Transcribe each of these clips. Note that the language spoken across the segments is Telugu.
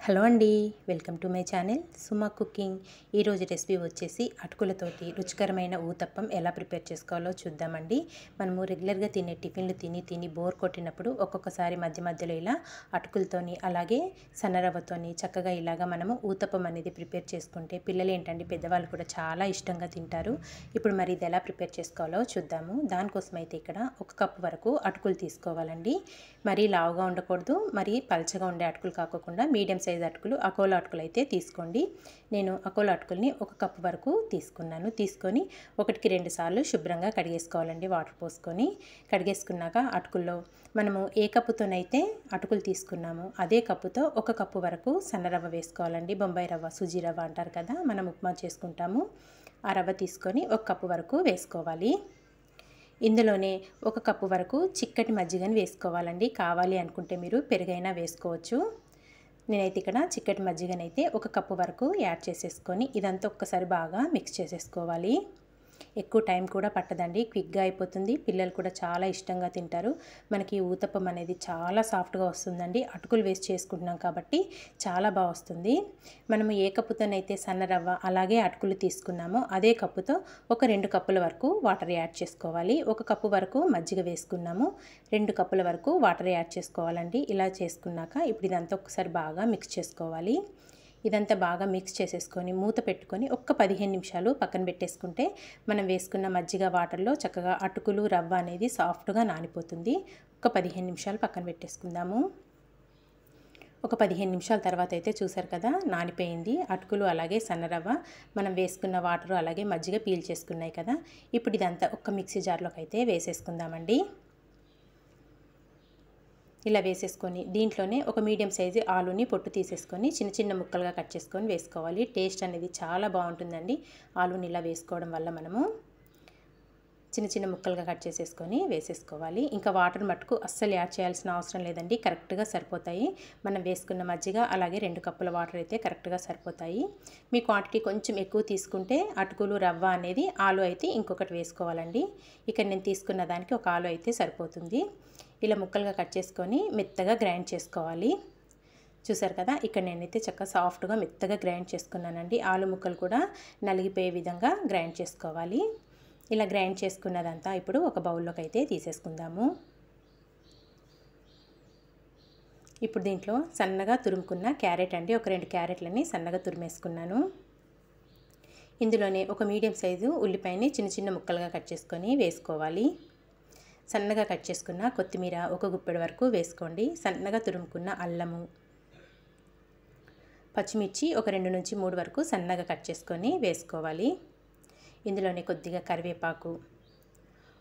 హలో అండి, welcome to my channel Suma cooking. ఈరోజు రెసిపీ వచ్చేసి అటుకులతోటి రుచికరమైన ఊతప్పం ఎలా ప్రిపేర్ చేసుకోవాలో చూద్దామండి. మనము రెగ్యులర్గా తినే టిఫిన్లు తిని బోర్ కొట్టినప్పుడు ఒక్కొక్కసారి మధ్య మధ్యలో ఇలా అటుకులతోని అలాగే సన్నరవ్వతోని చక్కగా ఇలాగా మనము ఊతప్పం అనేది ప్రిపేర్ చేసుకుంటే పిల్లలు ఏంటండి పెద్దవాళ్ళు కూడా చాలా ఇష్టంగా తింటారు. ఇప్పుడు మరి ఇది ఎలా ప్రిపేర్ చేసుకోవాలో చూద్దాము. దానికోసం అయితే ఇక్కడ 1 కప్పు వరకు అటుకులు తీసుకోవాలండి. మరీ లావుగా ఉండకూడదు, మరీ పలచగా ఉండే అటుకులు కాకుండా మీడియం సైజ్ అటుకులు, అకోలా అటుకులు అయితే తీసుకోండి. నేను అకోలా అటుకుల్ని 1 కప్పు వరకు తీసుకున్నాను. తీసుకొని 1కి 2 సార్లు శుభ్రంగా కడిగేసుకోవాలండి. వాటర్ పోసుకొని కడిగేసుకున్నాక అటుకుల్లో మనము ఏ కప్పుతోనైతే అటుకులు తీసుకున్నామో అదే కప్పుతో 1 కప్పు వరకు సన్నరవ్వ వేసుకోవాలండి. బొంబాయి రవ్వ, సుజీ రవ్వ అంటారు కదా, మనం ఉప్మా చేసుకుంటాము. ఆ రవ్వ తీసుకొని 1 కప్పు వరకు వేసుకోవాలి. ఇందులోనే 1 కప్పు వరకు చిక్కటి మజ్జిగని వేసుకోవాలండి. కావాలి అనుకుంటే మీరు పెరుగైనా వేసుకోవచ్చు. నేనైతే ఇక్కడ చిక్కటి మజ్జిగనైతే 1 కప్పు వరకు యాడ్ చేసేసుకొని ఇదంతా ఒక్కసారి బాగా మిక్స్ చేసేసుకోవాలి. ఎక్కువ టైం కూడా పట్టదండి, క్విక్గా అయిపోతుంది. పిల్లలు కూడా చాలా ఇష్టంగా తింటారు. మనకి ఊతప్పం అనేది చాలా సాఫ్ట్గా వస్తుందండి. అటుకులు వేసి చేసుకుంటున్నాం కాబట్టి చాలా బాగా వస్తుంది. మనము ఏ కప్పుతోనైతే సన్నరవ్వ అలాగే అటుకులు తీసుకున్నామో అదే కప్పుతో ఒక 2 కప్పుల వరకు వాటర్ యాడ్ చేసుకోవాలి. 1 కప్పు వరకు మజ్జిగ వేసుకున్నాము, 2 కప్పుల వరకు వాటర్ యాడ్ చేసుకోవాలండి. ఇలా చేసుకున్నాక ఇప్పుడు ఇదంతా ఒకసారి బాగా మిక్స్ చేసుకోవాలి. ఇదంతా బాగా మిక్స్ చేసేసుకొని మూత పెట్టుకొని ఒక్క 15 నిమిషాలు పక్కన పెట్టేసుకుంటే మనం వేసుకున్న మజ్జిగ వాటర్లో చక్కగా అటుకులు రవ్వ అనేది సాఫ్ట్గా నానిపోతుంది. ఒక 15 నిమిషాలు పక్కన పెట్టేసుకుందాము. ఒక 15 నిమిషాల తర్వాత అయితే చూసారు కదా, నానిపోయింది అటుకులు అలాగే సన్నరవ్వ. మనం వేసుకున్న వాటరు అలాగే మజ్జిగ పీల్చేసుకున్నాయి కదా. ఇప్పుడు ఇదంతా ఒక్క మిక్సీ జార్లోకి అయితే వేసేసుకుందామండి. ఇలా వేసేసుకొని దీంట్లోనే ఒక మీడియం సైజు ఆలుని పొట్టు తీసేసుకొని చిన్న చిన్న ముక్కలుగా కట్ చేసుకొని వేసుకోవాలి. టేస్ట్ అనేది చాలా బాగుంటుందండి ఆలుని ఇలా వేసుకోవడం వల్ల. మనము చిన్న చిన్న ముక్కలుగా కట్ చేసేసుకొని వేసేసుకోవాలి. ఇంకా వాటర్ మట్టుకు అస్సలు యాడ్ చేయాల్సిన అవసరం లేదండి, కరెక్ట్గా సరిపోతాయి. మనం వేసుకున్న మజ్జిగ అలాగే 2 కప్పుల వాటర్ అయితే కరెక్ట్గా సరిపోతాయి. మీ క్వాంటిటీ కొంచెం ఎక్కువ తీసుకుంటే అటుకులు రవ్వ అనేది ఆలు అయితే ఇంకొకటి వేసుకోవాలండి. ఇక్కడ నేను తీసుకున్న దానికి ఒక ఆలు అయితే సరిపోతుంది. ఇలా ముక్కలుగా కట్ చేసుకొని మెత్తగా గ్రైండ్ చేసుకోవాలి. చూసారు కదా, ఇక్కడ నేనైతే చక్కగా సాఫ్ట్గా మెత్తగా గ్రైండ్ చేసుకున్నానండి. ఆలు ముక్కలు కూడా నలిగిపోయే విధంగా గ్రైండ్ చేసుకోవాలి. ఇలా గ్రైండ్ చేసుకున్నదంతా ఇప్పుడు ఒక బౌల్లోకి అయితే తీసేసుకుందాము. ఇప్పుడు దీంట్లో సన్నగా తురుముకున్న క్యారెట్ అండి, ఒక 2 క్యారెట్లని సన్నగా తురిమేసుకున్నాను. ఇందులోనే ఒక మీడియం సైజు ఉల్లిపాయని చిన్న చిన్న ముక్కలుగా కట్ చేసుకొని వేసుకోవాలి. సన్నగా కట్ చేసుకున్న కొత్తిమీర ఒక గుప్పెడు వరకు వేసుకోండి. సన్నగా తురుముకున్న అల్లము, పచ్చిమిర్చి ఒక 2 నుంచి 3 వరకు సన్నగా కట్ చేసుకొని వేసుకోవాలి. ఇందులోనే కొద్దిగా కరివేపాకు,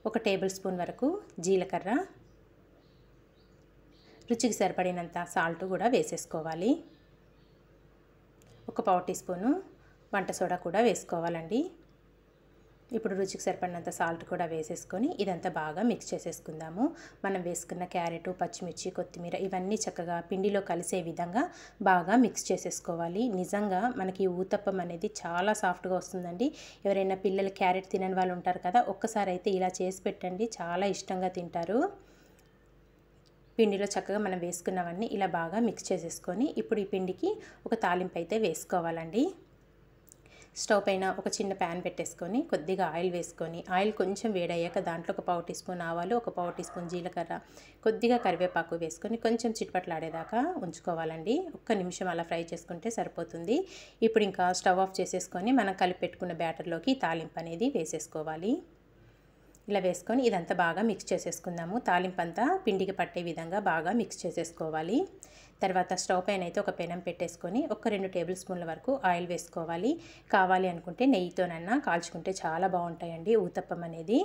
1 టేబుల్ స్పూన్ వరకు జీలకర్ర, రుచికి సరిపడినంత సాల్ట్ కూడా వేసేసుకోవాలి. 1 పావు టీ స్పూను వంట సోడా కూడా వేసుకోవాలండి. ఇప్పుడు రుచికి సరిపడినంత సాల్ట్ కూడా వేసేసుకొని ఇదంతా బాగా మిక్స్ చేసేసుకుందాము. మనం వేసుకున్న క్యారెట్, పచ్చిమిర్చి, కొత్తిమీర ఇవన్నీ చక్కగా పిండిలో కలిసే విధంగా బాగా మిక్స్ చేసేసుకోవాలి. నిజంగా మనకి ఊతప్పం అనేది చాలా సాఫ్ట్గా వస్తుందండి. ఎవరైనా పిల్లలు క్యారెట్ తినని వాళ్ళు ఉంటారు కదా, ఒక్కసారి అయితే ఇలా చేసి పెట్టండి, చాలా ఇష్టంగా తింటారు. పిండిలో చక్కగా మనం వేసుకున్నవన్నీ ఇలా బాగా మిక్స్ చేసేసుకొని ఇప్పుడు ఈ పిండికి ఒక తాలింపు అయితే వేసుకోవాలండి. స్టవ్ పైన ఒక చిన్న ప్యాన్ పెట్టేసుకొని కొద్దిగా ఆయిల్ వేసుకొని ఆయిల్ కొంచెం వేడయ్యాక దాంట్లో 1 పావు టీ స్పూన్ ఆవాలు, 1 పావు టీ స్పూన్ జీలకర్ర, కొద్దిగా కరివేపాకు వేసుకొని కొంచెం చిట్పట్లాడేదాకా ఉంచుకోవాలండి. 1 నిమిషం అలా ఫ్రై చేసుకుంటే సరిపోతుంది. ఇప్పుడు ఇంకా స్టవ్ ఆఫ్ చేసేసుకొని మనం కలిపి పెట్టుకున్న బ్యాటర్లోకి తాలింపు అనేది వేసేసుకోవాలి. ఇలా వేసుకొని ఇదంతా బాగా మిక్స్ చేసేసుకుందాము. తాలింపు అంతా పిండికి పట్టే విధంగా బాగా మిక్స్ చేసేసుకోవాలి. తర్వాత స్టవ్ పైన అయితే ఒక పెనం పెట్టేసుకొని ఒక 2 టేబుల్ స్పూన్ల వరకు ఆయిల్ వేసుకోవాలి. కావాలి అనుకుంటే నెయ్యితోనన్నా కాల్చుకుంటే చాలా బాగుంటాయండి ఊతప్పం అనేది.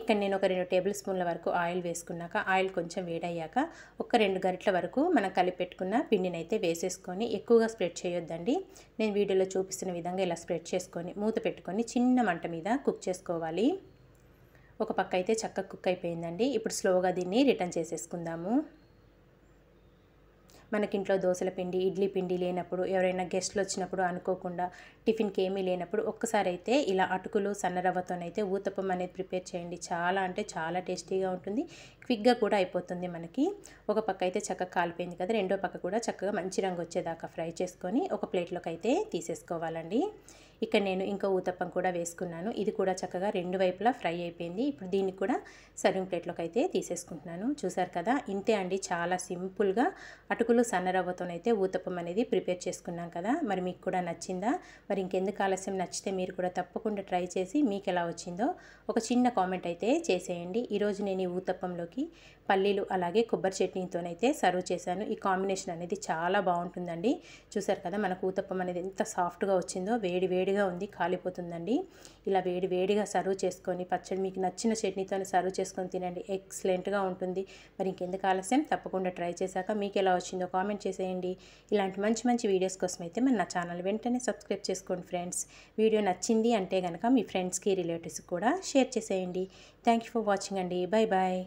ఇక్కడ నేను ఒక 2 టేబుల్ స్పూన్ల వరకు ఆయిల్ వేసుకున్నాక ఆయిల్ కొంచెం వేడయ్యాక ఒక 2 గరిటెల వరకు మనం కలిపి పెట్టుకున్న పిండిని అయితే వేసేసుకొని ఎక్కువగా స్ప్రెడ్ చేయొద్దండి. నేను వీడియోలో చూపిస్తున్న విధంగా ఇలా స్ప్రెడ్ చేసుకొని మూత పెట్టుకొని చిన్న మంట మీద కుక్ చేసుకోవాలి. ఒక పక్క అయితే చక్కగా కుక్ అయిపోయిందండి. ఇప్పుడు స్లోగా దీన్ని రిటర్న్ చేసేసుకుందాము. మనకింట్లో దోసల పిండి ఇడ్లీ పిండి లేనప్పుడు ఎవరైనా గెస్ట్లు వచ్చినప్పుడు అనుకోకుండా టిఫిన్కి ఏమీ లేనప్పుడు ఒక్కసారి అయితే ఇలా అటుకులు సన్న రవ్వతోనైతే ఊతప్పం అనేది ప్రిపేర్ చేయండి. చాలా అంటే చాలా టేస్టీగా ఉంటుంది, క్విక్గా కూడా అయిపోతుంది. మనకి ఒక పక్క అయితే చక్కగా కాలిపోయింది కదా, రెండో పక్క కూడా చక్కగా మంచి రంగు వచ్చేదాకా ఫ్రై చేసుకొని ఒక ప్లేట్లోకి అయితే తీసేసుకోవాలండి. ఇక్కడ నేను ఇంకో ఊతప్పం కూడా వేసుకున్నాను. ఇది కూడా చక్కగా రెండు వైపులా ఫ్రై అయిపోయింది. ఇప్పుడు దీన్ని కూడా సర్వింగ్ ప్లేట్లోకి అయితే తీసేసుకుంటున్నాను. చూసారు కదా, ఇంతే అండి, చాలా సింపుల్గా అటుకులు సన్న రవ్వతోనైతే ఊతప్పం అనేది ప్రిపేర్ చేసుకున్నాం కదా. మరి మీకు కూడా నచ్చిందా? మరి ఇంకెందుకు ఆలస్యం, నచ్చితే మీరు కూడా తప్పకుండా ట్రై చేసి మీకు ఎలా వచ్చిందో ఒక చిన్న కామెంట్ అయితే చేసేయండి. ఈరోజు నేను ఈ ఊతప్పంలోకి పల్లీలు అలాగే కొబ్బరి చట్నీతోనైతే సర్వ్ చేశాను. ఈ కాంబినేషన్ అనేది చాలా బాగుంటుందండి. చూసారు కదా, మనకు ఊతప్పం అనేది ఎంత సాఫ్ట్గా వచ్చిందో, వేడి వేడిగా ఉంది, కాలిపోతుందండి. ఇలా వేడి వేడిగా సర్వ్ చేసుకొని పచ్చడి మీకు నచ్చిన చట్నీతో సర్వ్ చేసుకొని తినండి, ఎక్సలెంట్గా ఉంటుంది. మరి ఇంకెందుకు ఆలస్యం, తప్పకుండా ట్రై చేశాక మీకు ఎలా వచ్చిందో కామెంట్ చేసేయండి. ఇలాంటి మంచి మంచి వీడియోస్ కోసం అయితే మన నా ఛానల్ వెంటనే సబ్స్క్రైబ్ చేసుకోండి ఫ్రెండ్స్. వీడియో నచ్చింది అంటే కనుక మీ ఫ్రెండ్స్కి రిలేటివ్స్కి కూడా షేర్ చేసేయండి. థ్యాంక్ యూ ఫర్ వాచింగ్ అండి. Bye bye.